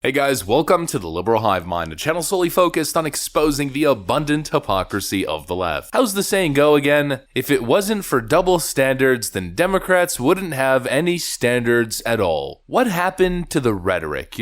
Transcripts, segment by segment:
Hey guys, welcome to the Liberal Hive Mind, a channel solely focused on exposing the abundant hypocrisy of the left. How's the saying go again? If it wasn't for double standards, then Democrats wouldn't have any standards at all. What happened to the rhetoric,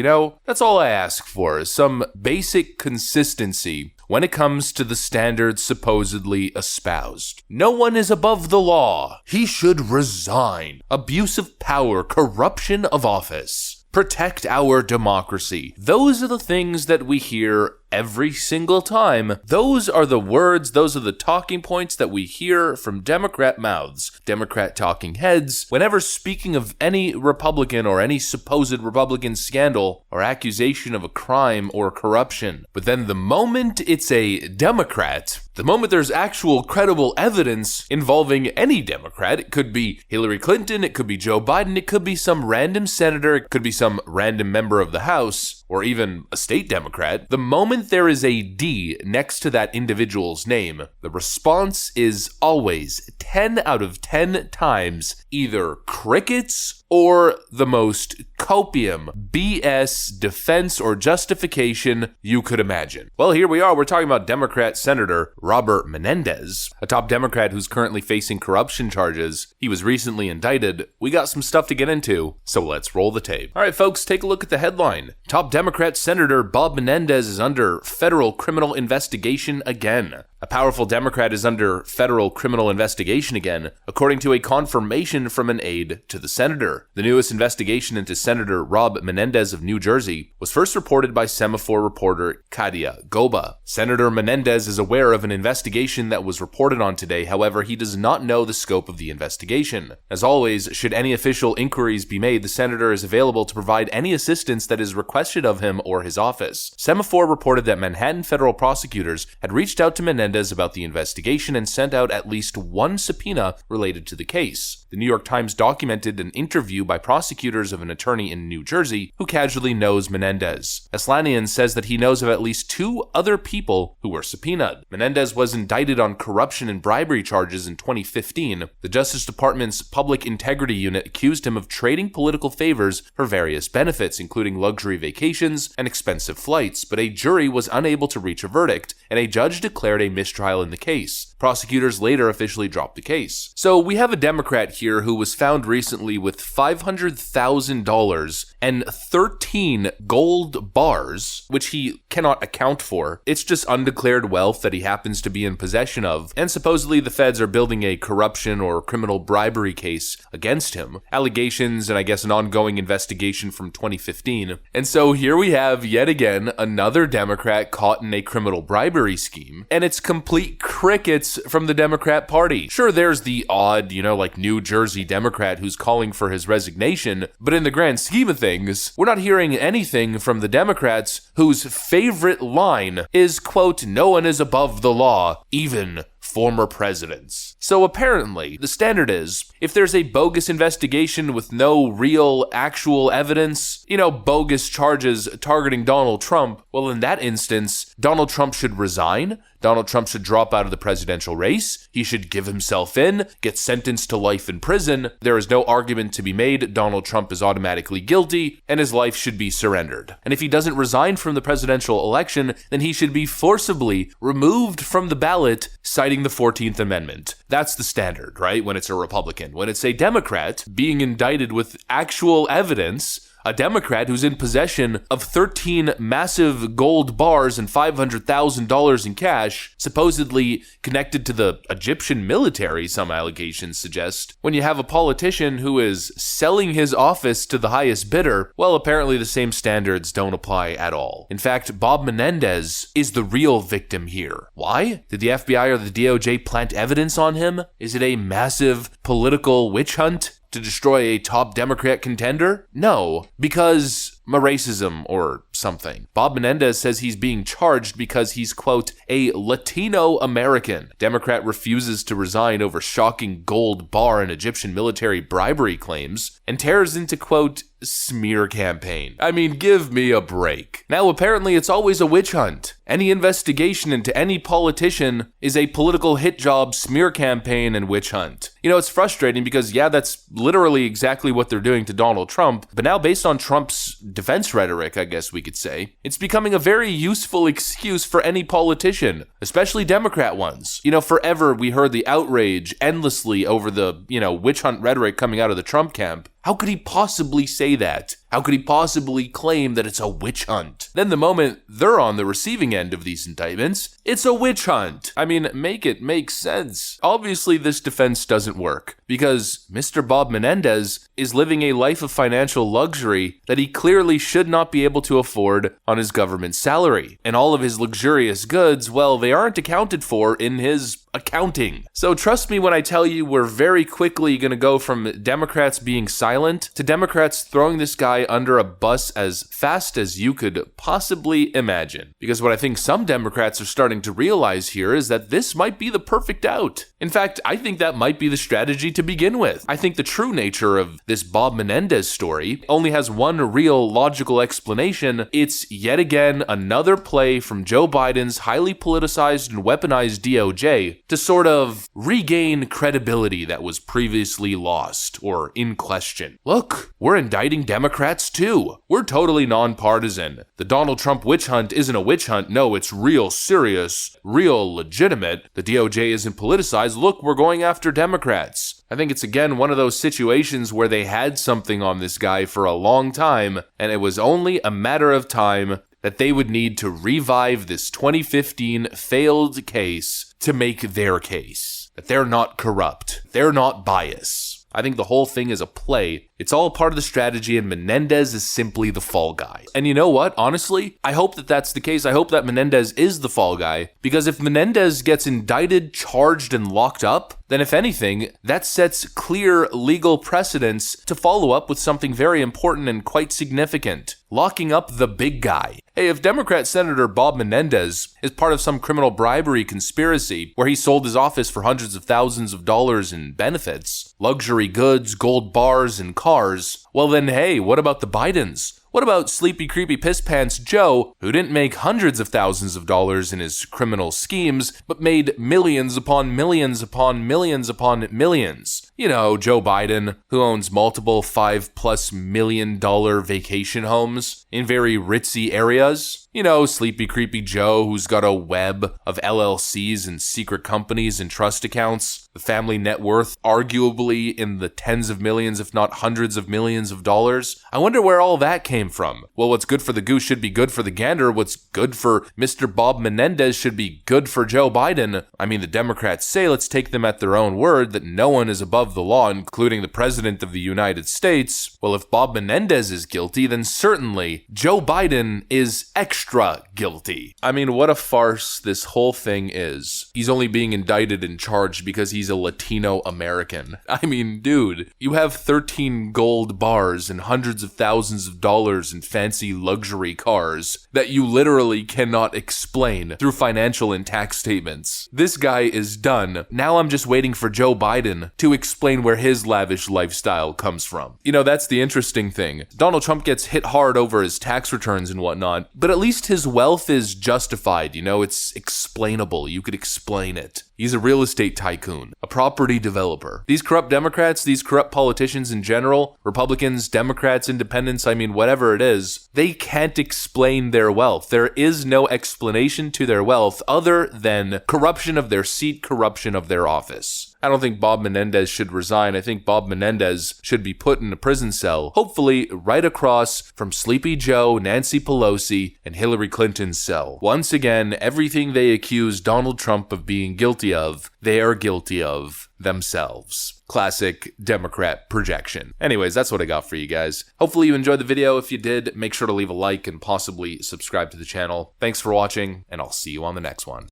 That's all I ask for, is some basic consistency when it comes to the standards supposedly espoused. No one is above the law. He should resign. Abuse of power, corruption of office. Protect our democracy. Those are the things that we hear every single time. Those are the words, those are the talking points that we hear from Democrat mouths, Democrat talking heads, whenever speaking of any Republican or any supposed Republican scandal or accusation of a crime or corruption. But then the moment it's a Democrat, the moment there's actual credible evidence involving any Democrat, it could be Hillary Clinton, it could be Joe Biden, it could be some random senator, it could be some random member of the House, or even a state Democrat, the moment there is a D next to that individual's name, the response is always 10 out of 10 times either crickets or the most copium BS defense or justification you could imagine. Well, here we are. We're talking about Democrat Senator Robert Menendez, a top Democrat who's currently facing corruption charges. He was recently indicted. We got some stuff to get into, so let's roll the tape. All right, folks, take a look at the headline. Top Democrat Senator Bob Menendez is under federal criminal investigation again. A powerful Democrat is under federal criminal investigation again, according to a confirmation from an aide to the senator. The newest investigation into Senator Rob Menendez of New Jersey was first reported by Semafor reporter Kadia Goba. Senator Menendez is aware of an investigation that was reported on today, however, he does not know the scope of the investigation. As always, should any official inquiries be made, the senator is available to provide any assistance that is requested of him or his office. Semafor reported that Manhattan federal prosecutors had reached out to Menendez about the investigation and sent out at least one subpoena related to the case. The New York Times documented an interview by prosecutors of an attorney in New Jersey who casually knows Menendez. Aslanian says that he knows of at least two other people who were subpoenaed. Menendez was indicted on corruption and bribery charges in 2015. The Justice Department's Public Integrity Unit accused him of trading political favors for various benefits, including luxury vacations and expensive flights, but a jury was unable to reach a verdict, and a judge declared a mistrial in the case. Prosecutors later officially dropped the case. So we have a Democrat here who was found recently with $500,000 and 13 gold bars, which he cannot account for. It's just undeclared wealth that he happens to be in possession of, and supposedly the feds are building a corruption or criminal bribery case against him. Allegations and I guess an ongoing investigation from 2015. And so here we have yet again another Democrat caught in a criminal bribery scheme, and it's complete crickets from the Democrat Party. Sure, there's the odd, like New Jersey Democrat who's calling for his resignation, but in the grand scheme of things, we're not hearing anything from the Democrats whose favorite line is, quote, "No one is above the law, even former presidents." So apparently, the standard is, if there's a bogus investigation with no real, actual evidence, bogus charges targeting Donald Trump, well, in that instance, Donald Trump should resign, Donald Trump should drop out of the presidential race, he should give himself in, get sentenced to life in prison, there is no argument to be made, Donald Trump is automatically guilty, and his life should be surrendered. And if he doesn't resign from the presidential election, then he should be forcibly removed from the ballot, citing the 14th Amendment. That's the standard, right? When it's a Republican. When it's a Democrat being indicted with actual evidence, a Democrat who's in possession of 13 massive gold bars and $500,000 in cash, supposedly connected to the Egyptian military, some allegations suggest. When you have a politician who is selling his office to the highest bidder, well, apparently the same standards don't apply at all. In fact, Bob Menendez is the real victim here. Why? Did the FBI or the DOJ plant evidence on him? Is it a massive political witch hunt to destroy a top Democrat contender? No, because racism or something. Bob Menendez says he's being charged because he's, quote, a Latino American. Democrat refuses to resign over shocking gold bar and Egyptian military bribery claims and tears into, quote, smear campaign. I mean, give me a break. Now, apparently it's always a witch hunt. Any investigation into any politician is a political hit job, smear campaign, and witch hunt. It's frustrating because, yeah, that's literally exactly what they're doing to Donald Trump, but now based on Trump's defense rhetoric, I guess we could say. It's becoming a very useful excuse for any politician, especially Democrat ones. Forever we heard the outrage endlessly over the, witch hunt rhetoric coming out of the Trump camp. How could he possibly say that? How could he possibly claim that it's a witch hunt? Then the moment they're on the receiving end of these indictments, it's a witch hunt. I mean, make it make sense. Obviously, this defense doesn't work because Mr. Bob Menendez is living a life of financial luxury that he clearly should not be able to afford on his government salary. And all of his luxurious goods, well, they aren't accounted for in his accounting. So trust me when I tell you we're very quickly going to go from Democrats being silent to Democrats throwing this guy under a bus as fast as you could possibly imagine. Because what I think some Democrats are starting to realize here is that this might be the perfect out. In fact, I think that might be the strategy to begin with. I think the true nature of this Bob Menendez story only has one real logical explanation. It's yet again another play from Joe Biden's highly politicized and weaponized DOJ to sort of regain credibility that was previously lost or in question. Look, we're indicting Democrats too. We're totally nonpartisan. The Donald Trump witch hunt isn't a witch hunt. No, it's real serious, real legitimate. The DOJ isn't politicized. Look, we're going after Democrats. I think it's again one of those situations where they had something on this guy for a long time, and it was only a matter of time that they would need to revive this 2015 failed case to make their case. That they're not corrupt. They're not biased. I think the whole thing is a play. It's all part of the strategy, and Menendez is simply the fall guy. And you know what? Honestly, I hope that that's the case. I hope that Menendez is the fall guy, because if Menendez gets indicted, charged, and locked up, then if anything, that sets clear legal precedents to follow up with something very important and quite significant. Locking up the big guy. Hey, if Democrat Senator Bob Menendez is part of some criminal bribery conspiracy where he sold his office for hundreds of thousands of dollars in benefits, luxury goods, gold bars, and cars, well then hey, what about the Bidens? What about sleepy, creepy piss pants Joe, who didn't make hundreds of thousands of dollars in his criminal schemes, but made millions upon millions upon millions upon millions? Joe Biden, who owns multiple $5+ million vacation homes in very ritzy areas. Sleepy, creepy Joe, who's got a web of LLCs and secret companies and trust accounts. The family net worth arguably in the tens of millions, if not hundreds of millions of dollars. I wonder where all that came from. Well, what's good for the goose should be good for the gander. What's good for Mr. Bob Menendez should be good for Joe Biden. I mean, the Democrats say, let's take them at their own word, that no one is above the law, including the President of the United States. Well, if Bob Menendez is guilty, then certainly Joe Biden is extra guilty. I mean, what a farce this whole thing is. He's only being indicted and charged because he's a Latino American. I mean, dude, you have 13 gold bars and hundreds of thousands of dollars in fancy luxury cars that you literally cannot explain through financial and tax statements. This guy is done. Now I'm just waiting for Joe Biden to explain where his lavish lifestyle comes from. That's the interesting thing. Donald Trump gets hit hard over his tax returns and whatnot, but at least his wealth is justified. It's explainable. You could explain it. He's a real estate tycoon, a property developer. These corrupt Democrats, these corrupt politicians in general, Republicans, Democrats, independents, I mean, whatever it is, they can't explain their wealth. There is no explanation to their wealth other than corruption of their seat, corruption of their office. I don't think Bob Menendez should resign. I think Bob Menendez should be put in a prison cell, hopefully right across from Sleepy Joe, Nancy Pelosi, and Hillary Clinton's cell. Once again, everything they accuse Donald Trump of being guilty of, they are guilty of themselves. Classic Democrat projection. Anyways, that's what I got for you guys. Hopefully you enjoyed the video. If you did, make sure to leave a like and possibly subscribe to the channel. Thanks for watching, and I'll see you on the next one.